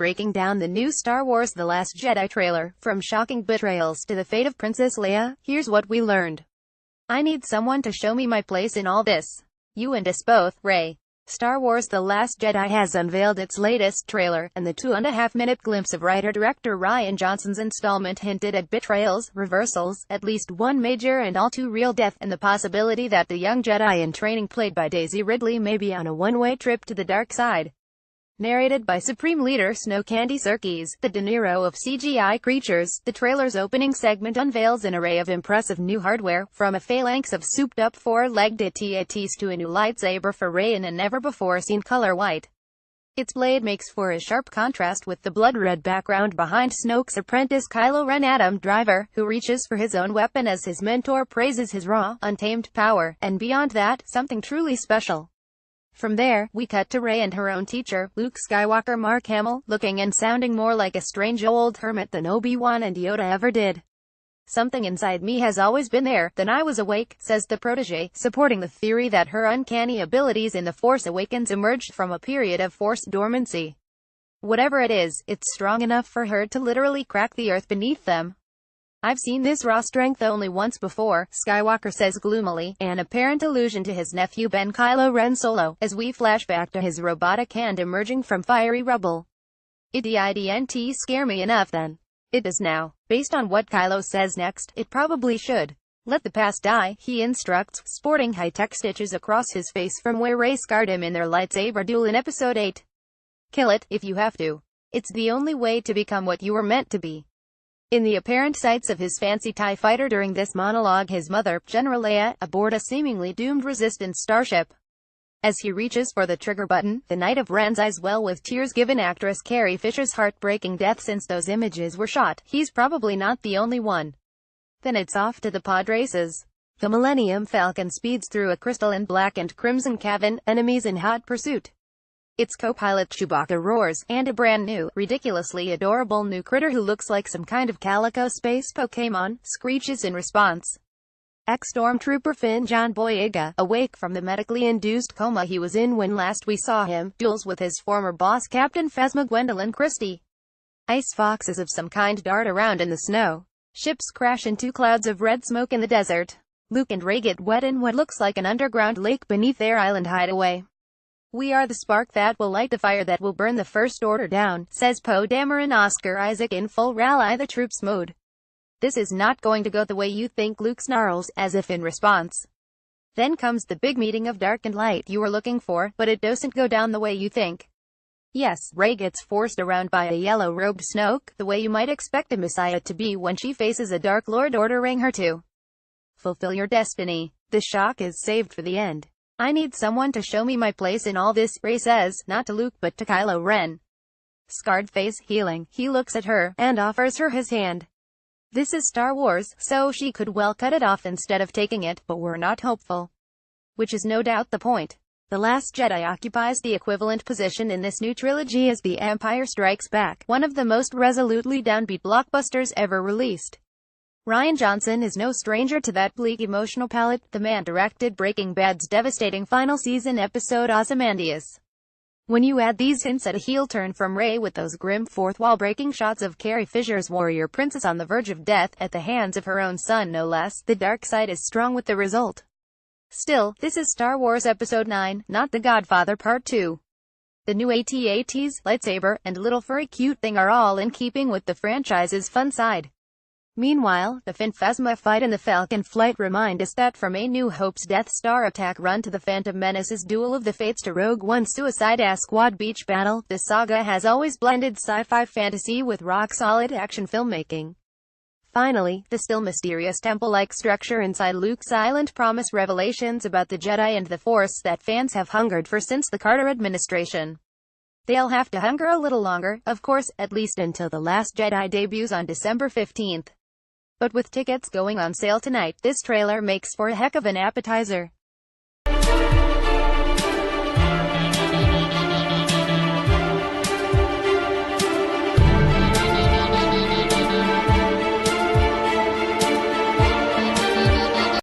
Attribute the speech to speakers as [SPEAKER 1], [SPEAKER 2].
[SPEAKER 1] breaking down the new Star Wars The Last Jedi trailer. From shocking betrayals to the fate of Princess Leia, here's what we learned. I need someone to show me my place in all this. You and us both, Rey. Star Wars The Last Jedi has unveiled its latest trailer, and the 2.5-minute glimpse of writer-director Rian Johnson's installment hinted at betrayals, reversals, at least one major and all too real death, and the possibility that the young Jedi in training played by Daisy Ridley may be on a one-way trip to the dark side. Narrated by Supreme Leader Snow Candy Serkis, the De Niro of CGI creatures, the trailer's opening segment unveils an array of impressive new hardware, from a phalanx of souped-up four-legged AT-ATs to a new lightsaber for Rey in a never-before-seen color white. Its blade makes for a sharp contrast with the blood-red background behind Snoke's apprentice Kylo Ren. Adam Driver, who reaches for his own weapon as his mentor praises his raw, untamed power, and beyond that, something truly special. From there, we cut to Rey and her own teacher, Luke Skywalker. Mark Hamill, looking and sounding more like a strange old hermit than Obi-Wan and Yoda ever did. Something inside me has always been there, then I was awake, says the protege, supporting the theory that her uncanny abilities in The Force Awakens emerged from a period of Force dormancy. Whatever it is, it's strong enough for her to literally crack the earth beneath them. I've seen this raw strength only once before, Skywalker says gloomily, an apparent allusion to his nephew Ben Kylo Ren Solo, as we flash back to his robotic hand emerging from fiery rubble. It didn't scare me enough then. It does now. Based on what Kylo says next, it probably should. Let the past die, he instructs, sporting high-tech stitches across his face from where Rey scarred him in their lightsaber duel in Episode 8. Kill it, if you have to. It's the only way to become what you were meant to be. In the apparent sights of his fancy TIE fighter during this monologue, his mother, General Leia, aboard a seemingly doomed Resistance starship. As he reaches for the trigger button, the Knight of Ren's eyes well with tears. Given actress Carrie Fisher's heartbreaking death since those images were shot, he's probably not the only one. Then it's off to the pod races. The Millennium Falcon speeds through a crystalline black and crimson cavern, enemies in hot pursuit. Its co-pilot Chewbacca roars, and a brand new, ridiculously adorable new critter who looks like some kind of calico space Pokémon, screeches in response. Ex-Stormtrooper Finn John Boyega, awake from the medically induced coma he was in when last we saw him, duels with his former boss Captain Phasma Gwendolyn Christie. Ice foxes of some kind dart around in the snow. Ships crash into clouds of red smoke in the desert. Luke and Rey get wet in what looks like an underground lake beneath their island hideaway. We are the spark that will light the fire that will burn the First Order down, says Poe Dameron Oscar Isaac in full rally the troops mode. This is not going to go the way you think, Luke snarls, as if in response. Then comes the big meeting of dark and light you were looking for, but it doesn't go down the way you think. Yes, Rey gets forced around by a yellow-robed Snoke, the way you might expect a messiah to be when she faces a Dark Lord ordering her to fulfill your destiny. The shock is saved for the end. I need someone to show me my place in all this, Rey says, not to Luke but to Kylo Ren. Scarred face healing, he looks at her, and offers her his hand. This is Star Wars, so she could well cut it off instead of taking it, but we're not hopeful. Which is no doubt the point. The Last Jedi occupies the equivalent position in this new trilogy as The Empire Strikes Back, one of the most resolutely downbeat blockbusters ever released. Rian Johnson is no stranger to that bleak emotional palette. The man directed Breaking Bad's devastating final season episode Ozymandias. When you add these hints at a heel turn from Rey with those grim fourth-wall-breaking shots of Carrie Fisher's warrior princess on the verge of death, at the hands of her own son no less, the dark side is strong with the result. Still, this is Star Wars Episode 9, not The Godfather Part 2. The new AT-ATs, lightsaber, and little furry cute thing are all in keeping with the franchise's fun side. Meanwhile, the Finn Phasma fight in the Falcon flight remind us that from A New Hope's Death Star attack run to the Phantom Menace's Duel of the Fates to Rogue One's Suicide Squad beach battle, this saga has always blended sci-fi fantasy with rock-solid action filmmaking. Finally, the still mysterious temple-like structure inside Luke's island promise revelations about the Jedi and the Force that fans have hungered for since the Carter administration. They'll have to hunger a little longer, of course, at least until The Last Jedi debuts on December 15th. But with tickets going on sale tonight, this trailer makes for a heck of an appetizer.